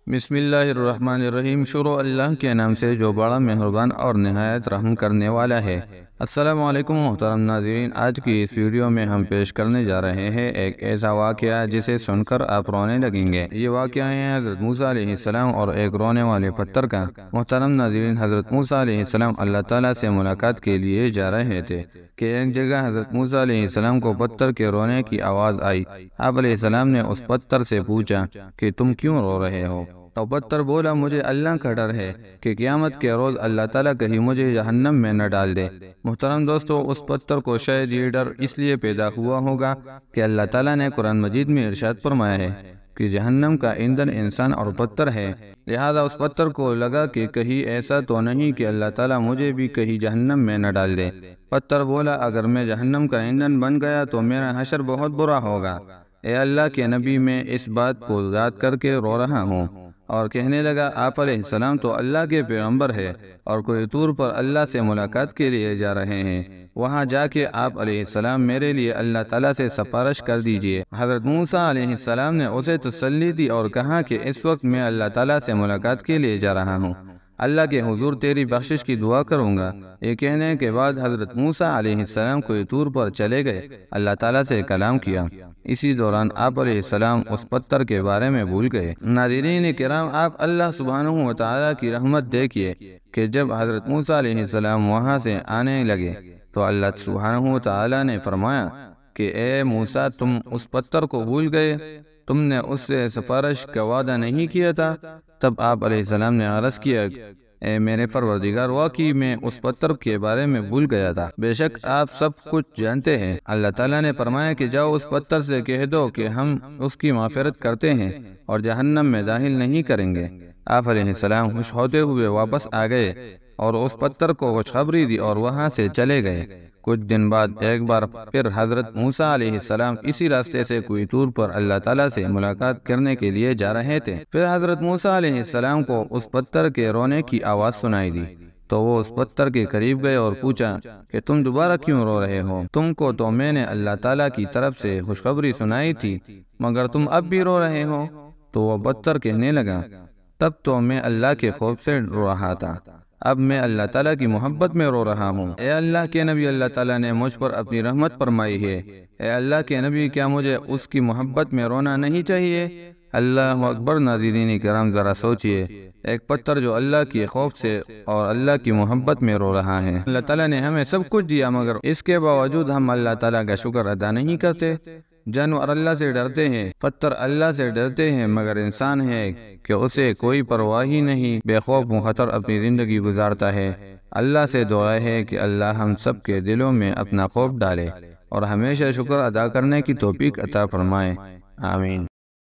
بسم اللہ الرحمن الرحیم۔ شروع اللہ کے نام سے جو بڑا مہربان اور نہایت رحم کرنے والا ہے۔ السلام علیکم محترم ناظرین، آج کی اس ویڈیو میں ہم پیش کرنے جا رہے ہیں ایک ایسا واقعہ جسے سن کر آپ رونے لگیں گے۔ یہ واقعہ ہے حضرت موسیٰ علیہ السلام اور ایک رونے والے پتھر کا۔ محترم ناظرین، حضرت موسیٰ علیہ السلام اللہ تعالیٰ سے ملاقات کے لیے جا رہے تھے کہ ایک جگہ حضرت موسیٰ علیہ السلام کو پتھر کے رونے کی آواز آئی۔ آپ علیہ السلام نے اس پتھر سے پوچھا کہ تم کیوں رو رہے ہو؟ تو پتھر بولا، مجھے اللہ کا ڈر ہے کہ قیامت کے روز اللہ تعالیٰ کہیں مجھے جہنم میں نہ ڈال دے۔ محترم دوستو، اس پتھر کو شاید یہ ڈر اس لیے پیدا ہوا ہوگا کہ اللہ تعالیٰ نے قرآن مجید میں ارشاد فرمایا ہے کہ جہنم کا ایندھن انسان اور پتھر ہے، لہذا اس پتھر کو لگا کہ کہیں ایسا تو نہیں کہ اللہ تعالیٰ مجھے بھی کہیں جہنم میں نہ ڈال دے۔ پتھر بولا، اگر میں جہنم کا ایندھن بن گیا تو میرا حشر بہت برا ہوگا۔ اے اللہ کے نبی، میں اس بات کو یاد کر کے رو رہا ہوں۔ اور کہنے لگا، آپ علیہ السلام تو اللہ کے پیغمبر ہے اور کوئی طور پر اللہ سے ملاقات کے لیے جا رہے ہیں، وہاں جا کے آپ علیہ السلام میرے لیے اللہ تعالیٰ سے سفارش کر دیجئے۔ حضرت موسیٰ علیہ السلام نے اسے تسلی دی اور کہا کہ اس وقت میں اللہ تعالیٰ سے ملاقات کے لیے جا رہا ہوں، اللہ کے حضور تیری بخشش کی دعا کروں گا۔ یہ کہنے کے بعد حضرت موسیٰ علیہ السلام کوئی طور پر چلے گئے، اللہ تعالیٰ سے کلام کیا۔ اسی دوران آپ علیہ السلام اس پتھر کے بارے میں بھول گئے۔ ناظرین کرام، آپ اللہ سبحانہ وتعالیٰ کی رحمت دیکھیے کہ جب حضرت موسیٰ علیہ السلام وہاں سے آنے لگے تو اللہ سبحانہ وتعالیٰ نے فرمایا کہ اے موسیٰ، تم اس پتھر کو بھول گئے، تم نے اس سے سفارش کا وعدہ نہیں کیا تھا؟ تب آپ علیہ السلام نے عرض کیا، اے میرے پروردگار، واقعی میں اس پتھر کے بارے میں بھول گیا تھا، بے شک آپ سب کچھ جانتے ہیں۔ اللہ تعالیٰ نے فرمایا کہ جاؤ اس پتھر سے کہہ دو کہ ہم اس کی مغفرت کرتے ہیں اور جہنم میں داخل نہیں کریں گے۔ آپ علیہ السلام خوش ہوتے ہوئے واپس آ گئے اور اس پتھر کو خوشخبری دی اور وہاں سے چلے گئے۔ کچھ دن بعد ایک بار پھر حضرت موسیٰ علیہ السلام اسی راستے سے کوئی طور پر اللہ تعالیٰ سے ملاقات کرنے کے لیے جا رہے تھے۔ پھر حضرت موسیٰ علیہ السلام کو اس پتھر کے رونے کی آواز سنائی دی تو وہ اس پتھر کے قریب گئے اور پوچھا کہ تم دوبارہ کیوں رو رہے ہو؟ تم کو تو میں نے اللہ تعالیٰ کی طرف سے خوشخبری سنائی تھی، مگر تم اب بھی رو رہے ہو؟ تو وہ پتھر کہنے لگا، تب تو میں اللہ کے خوف سے رو رہا تھا، اب میں اللہ تعالیٰ کی محبت میں رو رہا ہوں۔ اے اللہ کے نبی، اللہ تعالیٰ نے مجھ پر اپنی رحمت فرمائی ہے، اے اللہ کے نبی، کیا مجھے اس کی محبت میں رونا نہیں چاہیے؟ اللہ اکبر۔ ناظرین کرام، ذرا سوچئے، ایک پتھر جو اللہ کے خوف سے اور اللہ کی محبت میں رو رہا ہے۔ اللہ تعالیٰ نے ہمیں سب کچھ دیا، مگر اس کے باوجود ہم اللہ تعالیٰ کا شکر ادا نہیں کرتے۔ جانور اللہ سے ڈرتے ہیں، پتھر اللہ سے ڈرتے ہیں، مگر انسان ہے کہ اسے کوئی پرواہ ہی نہیں، بے خوف و خطر اپنی زندگی گزارتا ہے۔ اللہ سے دعا ہے کہ اللہ ہم سب کے دلوں میں اپنا خوف ڈالے اور ہمیشہ شکر ادا کرنے کی توفیق عطا فرمائے۔ آمین۔